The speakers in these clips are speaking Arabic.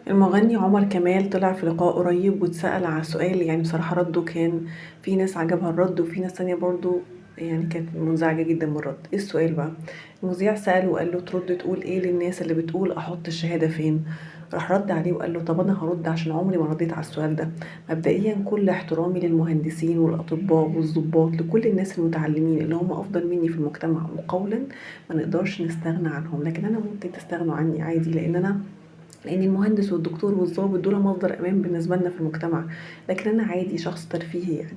المغني عمر كمال طلع في لقاء قريب واتسأل على سؤال، يعني بصراحة رده كان في ناس عجبها الرد وفي ناس تانية برضو يعني كانت منزعجة جدا من الرد. ايه السؤال بقى؟ المذيع سأله وقال له ترد تقول ايه للناس اللي بتقول احط الشهادة فين؟ راح رد عليه وقال له طب انا هرد عشان عمري ما رديت على السؤال ده. مبدئيا كل احترامي للمهندسين والاطباء والضباط، لكل الناس المتعلمين اللي هم افضل مني في المجتمع وقولا ما نقدرش نستغنى عنهم، لكن انا ممكن تستغنوا عني عادي، لان المهندس والدكتور والضابط دول مصدر امان بالنسبه لنا في المجتمع، لكن انا عادي شخص ترفيهي يعني.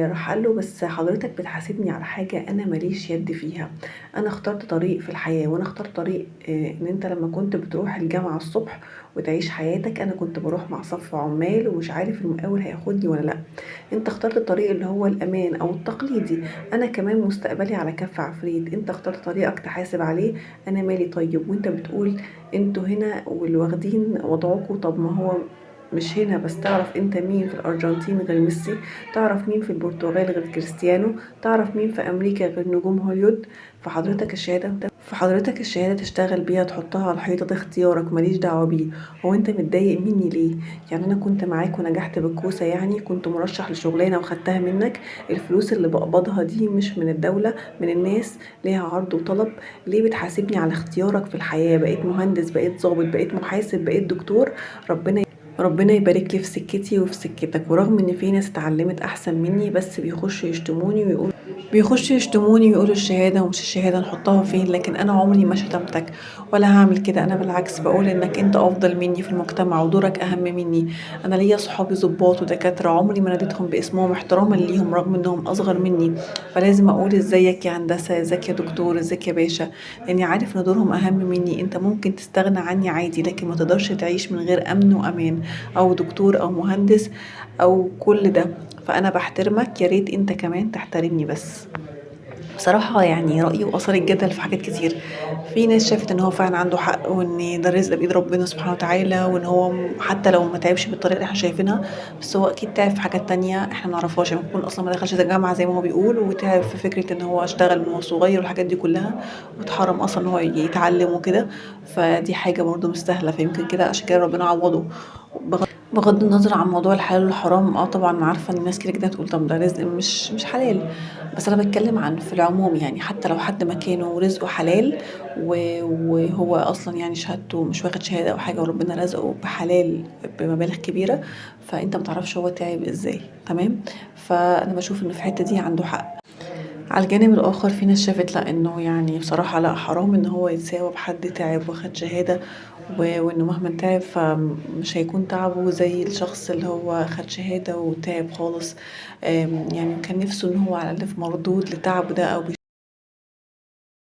راح قال له بس حضرتك بتحاسبني على حاجه انا ماليش يد فيها. انا اخترت طريق في الحياه، وانا اخترت طريق ان انت لما كنت بتروح الجامعه الصبح وتعيش حياتك، انا كنت بروح مع صف عمال ومش عارف المقاول هياخدني ولا لا. انت اخترت الطريق اللي هو الامان او التقليدي، انا كمان مستقبلي على كف عفريت. انت اخترت طريقك تحاسب عليه، انا مالي. طيب وانت بتقول انتوا هنا واللي واخدين وضعكوا، طب ما هو مش هنا بس. تعرف انت مين في الارجنتين غير ميسي؟ تعرف مين في البرتغال غير كريستيانو؟ تعرف مين في امريكا غير نجوم هوليود؟ فحضرتك الشهاده تشتغل بيها تحطها على الحيطه، ده اختيارك ماليش دعوه بيه. هو انت متضايق مني ليه؟ يعني انا كنت معاك ونجحت بالكوسه، يعني كنت مرشح لشغلانه وخدتها منك. الفلوس اللي بقبضها دي مش من الدوله، من الناس، ليها عرض وطلب. ليه بتحاسبني على اختيارك في الحياة؟ بقيت مهندس، بقيت ضابط، بقيت محاسب، بقيت دكتور. ربنا يبارك لي في سكتي وفي سكتك. ورغم ان في ناس اتعلمت احسن مني بس بيخشوا يشتموني ويقولوا الشهادة ومش الشهادة نحطها فين، لكن أنا عمري ما شتمتك ولا هعمل كده. أنا بالعكس بقول إنك أنت أفضل مني في المجتمع ودورك أهم مني. أنا ليا صحابي ضباط ودكاترة عمري ما ناديتهم باسمهم احتراما ليهم رغم إنهم أصغر مني، فلازم أقول إزيك يا هندسة، إزيك يا دكتور، إزيك يا باشا، لأني عارف إن دورهم أهم مني. أنت ممكن تستغنى عني عادي، لكن ما تقدرش تعيش من غير أمن وأمان، أو دكتور أو مهندس أو كل ده. فأنا بحترمك، يا ريت أنت كمان تحترمني. بس بصراحة يعني رأيه وأثار الجدل في حاجات كتير. في ناس شافت ان هو فعلا عنده حق، وان ده الرزق بإيد ربنا سبحانه وتعالى، وان هو حتى لو ما تعبش بالطريقة اللي احنا شايفينها، بس هو اكيد تعب في حاجات تانية احنا معرفهاش. يعني ممكن يكون اصلا ما دخلش الجامعة زي ما هو بيقول، وتعب في فكرة ان هو اشتغل من هو صغير والحاجات دي كلها، واتحرم اصلا ان هو يتعلم وكده. فدي حاجة برضه مش سهلة، فيمكن كده عشان كده ربنا عوضه. بغض النظر عن موضوع الحلال والحرام، طبعا أنا عارفه ان الناس كده كده هتقول طب ده رزق مش حلال، بس انا بتكلم عن في العموم. يعني حتى لو حد مكانه رزقه حلال وهو اصلا يعني شهادته مش واخد شهاده او حاجه، وربنا رزقه بحلال بمبالغ كبيره، فانت متعرفش هو تعب ازاي. تمام. فانا بشوف ان في الحته دي عنده حق. على الجانب الآخر في ناس شافت لأ، إنه يعني بصراحة لأ، حرام إن هو يتساوى بحد تعب واخد شهادة، وإنه مهما تعب فمش هيكون تعبه زي الشخص اللي هو خد شهادة وتعب خالص. يعني كان نفسه إن هو على الأقل في مردود لتعبه ده، أو